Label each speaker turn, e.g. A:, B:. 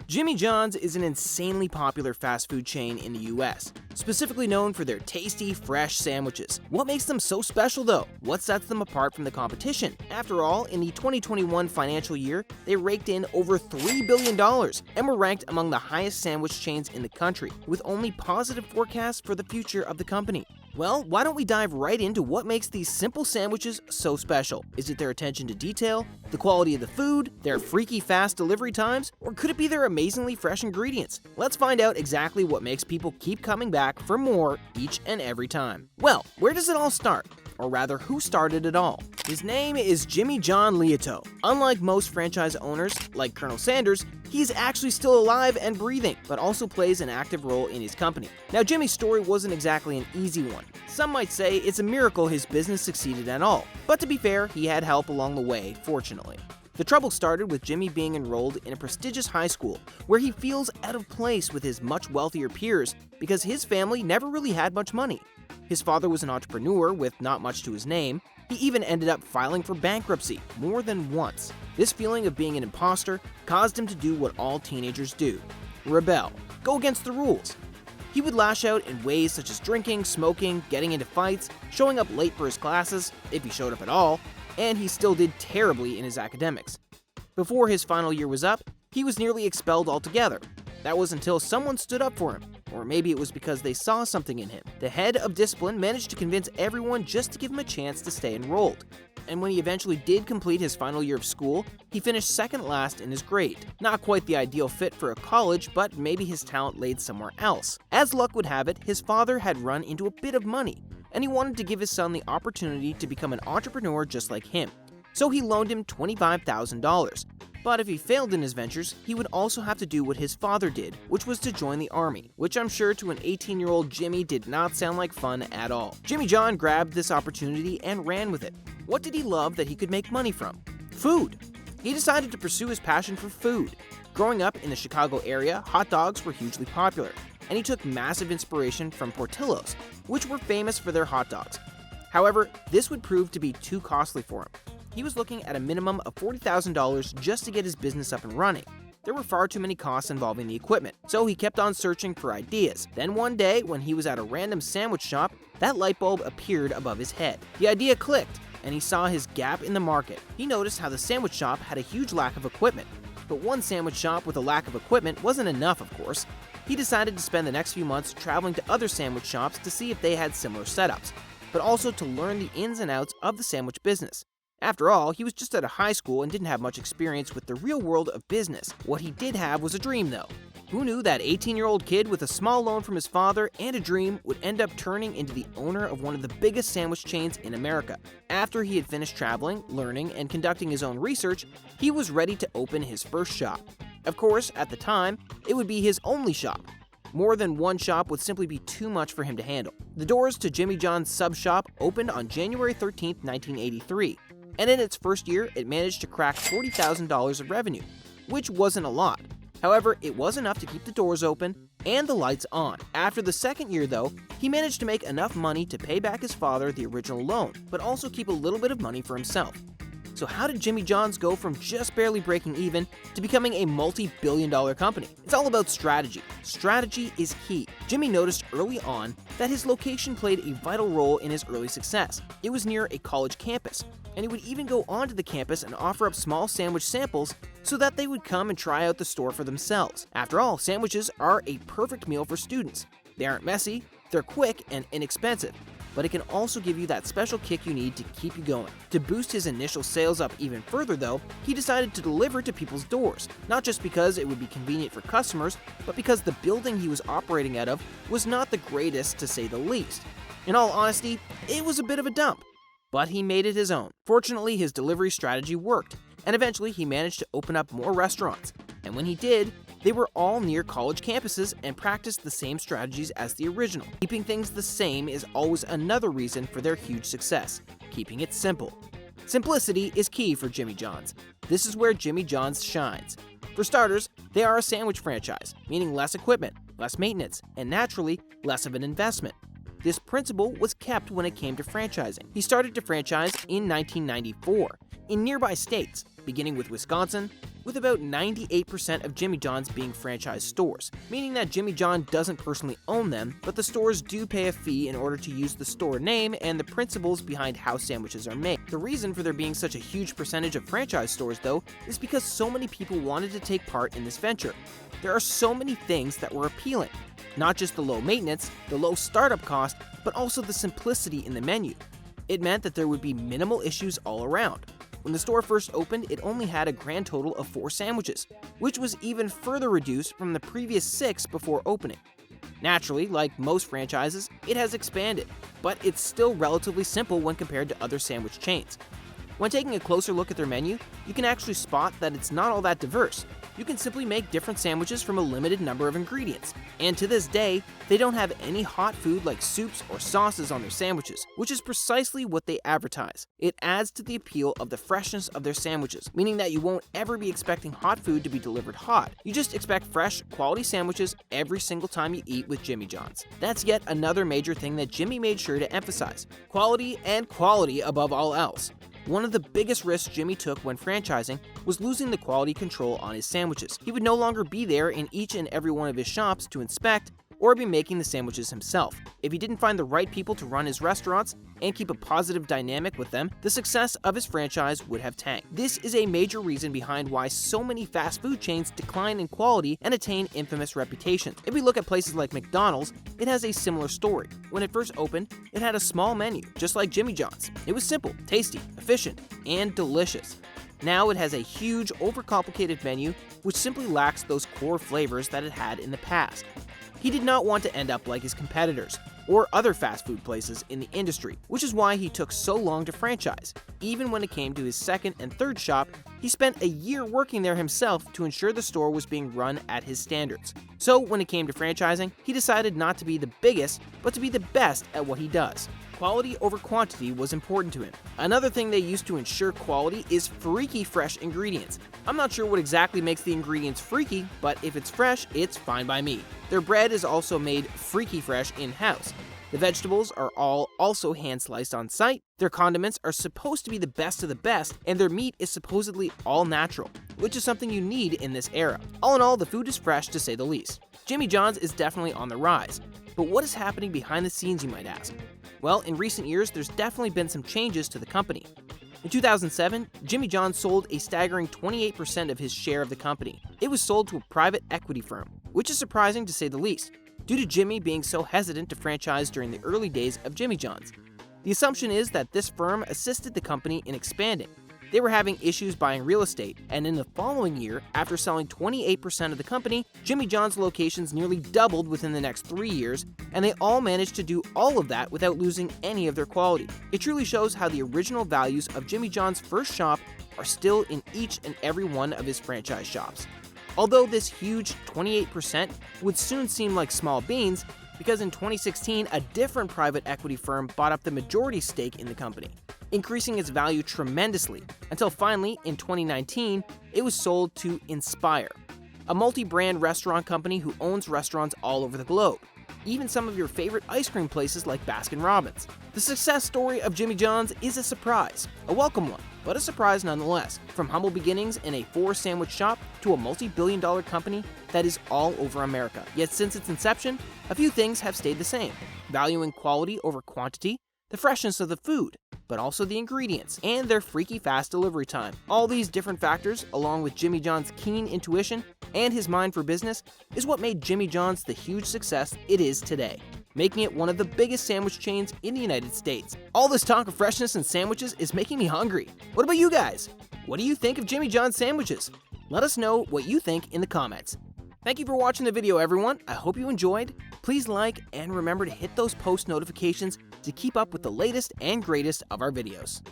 A: Jimmy John's is an insanely popular fast food chain in the US, specifically known for their tasty, fresh sandwiches. What makes them so special though? What sets them apart from the competition? After all, in the 2021 financial year, they raked in over $3 billion and were ranked among the highest sandwich chains in the country, with only positive forecasts for the future of the company. Well, why don't we dive right into what makes these simple sandwiches so special? Is it their attention to detail, the quality of the food, their freaky fast delivery times, or could it be their amazingly fresh ingredients? Let's find out exactly what makes people keep coming back for more each and every time. Well, where does it all start? Or rather, who started it all? His name is Jimmy John Liautaud. Unlike most franchise owners, like Colonel Sanders, he is actually still alive and breathing, but also plays an active role in his company. Now, Jimmy's story wasn't exactly an easy one. Some might say it's a miracle his business succeeded at all, but to be fair, he had help along the way, fortunately. The trouble started with Jimmy being enrolled in a prestigious high school, where he feels out of place with his much wealthier peers because his family never really had much money. His father was an entrepreneur with not much to his name. He even ended up filing for bankruptcy more than once. This feeling of being an imposter caused him to do what all teenagers do: rebel, go against the rules. He would lash out in ways such as drinking, smoking, getting into fights, showing up late for his classes, if he showed up at all, and he still did terribly in his academics. Before his final year was up, he was nearly expelled altogether. That was until someone stood up for him, or maybe it was because they saw something in him. The head of discipline managed to convince everyone just to give him a chance to stay enrolled. And when he eventually did complete his final year of school, he finished second last in his grade. Not quite the ideal fit for a college, but maybe his talent laid somewhere else. As luck would have it, his father had run into a bit of money, and he wanted to give his son the opportunity to become an entrepreneur just like him. So he loaned him $25,000. But if he failed in his ventures, he would also have to do what his father did, which was to join the army, which I'm sure to an 18-year-old Jimmy did not sound like fun at all. Jimmy John grabbed this opportunity and ran with it. What did he love that he could make money from? Food. He decided to pursue his passion for food. Growing up in the Chicago area, hot dogs were hugely popular, and he took massive inspiration from Portillo's, which were famous for their hot dogs. However, this would prove to be too costly for him. He was looking at a minimum of $40,000 just to get his business up and running. There were far too many costs involving the equipment, so he kept on searching for ideas. Then one day, when he was at a random sandwich shop, that light bulb appeared above his head. The idea clicked, and he saw his gap in the market. He noticed how the sandwich shop had a huge lack of equipment. But one sandwich shop with a lack of equipment wasn't enough, of course. He decided to spend the next few months traveling to other sandwich shops to see if they had similar setups, but also to learn the ins and outs of the sandwich business. After all, he was just out of high school and didn't have much experience with the real world of business. What he did have was a dream, though. Who knew that 18-year-old kid with a small loan from his father and a dream would end up turning into the owner of one of the biggest sandwich chains in America? After he had finished traveling, learning, and conducting his own research, he was ready to open his first shop. Of course, at the time, it would be his only shop. More than one shop would simply be too much for him to handle. The doors to Jimmy John's sub shop opened on January 13, 1983. And in its first year, it managed to crack $40,000 of revenue, which wasn't a lot. However, it was enough to keep the doors open and the lights on. After the second year, though, he managed to make enough money to pay back his father the original loan, but also keep a little bit of money for himself. So how did Jimmy John's go from just barely breaking even to becoming a multi-billion-dollar company? It's all about strategy. Strategy is key. Jimmy noticed early on that his location played a vital role in his early success. It was near a college campus, and he would even go onto the campus and offer up small sandwich samples so that they would come and try out the store for themselves. After all, sandwiches are a perfect meal for students. They aren't messy, they're quick and inexpensive, but it can also give you that special kick you need to keep you going. To boost his initial sales up even further, though, he decided to deliver to people's doors, not just because it would be convenient for customers, but because the building he was operating out of was not the greatest, to say the least. In all honesty, it was a bit of a dump, but he made it his own. Fortunately, his delivery strategy worked, and eventually he managed to open up more restaurants. And when he did, they were all near college campuses and practiced the same strategies as the original. Keeping things the same is always another reason for their huge success, keeping it simple. Simplicity is key for Jimmy John's. This is where Jimmy John's shines. For starters, they are a sandwich franchise, meaning less equipment, less maintenance, and naturally, less of an investment. This principle was kept when it came to franchising. He started to franchise in 1994 in nearby states, beginning with Wisconsin, with about 98% of Jimmy John's being franchise stores, meaning that Jimmy John doesn't personally own them, but the stores do pay a fee in order to use the store name and the principles behind how sandwiches are made. The reason for there being such a huge percentage of franchise stores, though, is because so many people wanted to take part in this venture. There are so many things that were appealing. Not just the low maintenance, the low startup cost, but also the simplicity in the menu. It meant that there would be minimal issues all around. When the store first opened, it only had a grand total of 4 sandwiches, which was even further reduced from the previous 6 before opening. Naturally, like most franchises, it has expanded, but it's still relatively simple when compared to other sandwich chains. When taking a closer look at their menu, you can actually spot that it's not all that diverse. You can simply make different sandwiches from a limited number of ingredients, and to this day, they don't have any hot food like soups or sauces on their sandwiches, which is precisely what they advertise. It adds to the appeal of the freshness of their sandwiches, meaning that you won't ever be expecting hot food to be delivered hot. You just expect fresh, quality sandwiches every single time you eat with Jimmy John's. That's yet another major thing that Jimmy made sure to emphasize: quality and quality above all else. One of the biggest risks Jimmy took when franchising was losing the quality control on his sandwiches. He would no longer be there in each and every one of his shops to inspect or be making the sandwiches himself. If he didn't find the right people to run his restaurants and keep a positive dynamic with them, the success of his franchise would have tanked. This is a major reason behind why so many fast food chains decline in quality and attain infamous reputations. If we look at places like McDonald's, it has a similar story. When it first opened, it had a small menu, just like Jimmy John's. It was simple, tasty, efficient, and delicious. Now it has a huge, overcomplicated menu which simply lacks those core flavors that it had in the past. He did not want to end up like his competitors or other fast food places in the industry, which is why he took so long to franchise. Even when it came to his second and third shop, he spent a year working there himself to ensure the store was being run at his standards. So when it came to franchising, he decided not to be the biggest, but to be the best at what he does. Quality over quantity was important to him. Another thing they used to ensure quality is freaky fresh ingredients. I'm not sure what exactly makes the ingredients freaky, but if it's fresh, it's fine by me. Their bread is also made freaky fresh in-house. The vegetables are all also hand-sliced on site. Their condiments are supposed to be the best of the best, and their meat is supposedly all natural, which is something you need in this era. All in all, the food is fresh to say the least. Jimmy John's is definitely on the rise. But what is happening behind the scenes, you might ask? Well, in recent years, there's definitely been some changes to the company. In 2007, Jimmy John's sold a staggering 28% of his share of the company. It was sold to a private equity firm, which is surprising to say the least, due to Jimmy being so hesitant to franchise during the early days of Jimmy John's. The assumption is that this firm assisted the company in expanding. They were having issues buying real estate, and in the following year, after selling 28% of the company, Jimmy John's locations nearly doubled within the next 3 years, and they all managed to do all of that without losing any of their quality. It truly shows how the original values of Jimmy John's first shop are still in each and every one of his franchise shops. Although this huge 28% would soon seem like small beans, because in 2016, a different private equity firm bought up the majority stake in the company, increasing its value tremendously, until finally, in 2019, it was sold to Inspire, a multi-brand restaurant company who owns restaurants all over the globe, even some of your favorite ice cream places like Baskin-Robbins. The success story of Jimmy John's is a surprise, a welcome one, but a surprise nonetheless. From humble beginnings in a 4-sandwich shop to a multi-billion-dollar company that is all over America. Yet since its inception, a few things have stayed the same, valuing quality over quantity, the freshness of the food, but also the ingredients, and their freaky fast delivery time. All these different factors, along with Jimmy John's keen intuition and his mind for business, is what made Jimmy John's the huge success it is today, making it one of the biggest sandwich chains in the United States. All this talk of freshness and sandwiches is making me hungry. What about you guys? What do you think of Jimmy John's sandwiches? Let us know what you think in the comments. Thank you for watching the video, everyone. I hope you enjoyed. Please like and remember to hit those post notifications to keep up with the latest and greatest of our videos.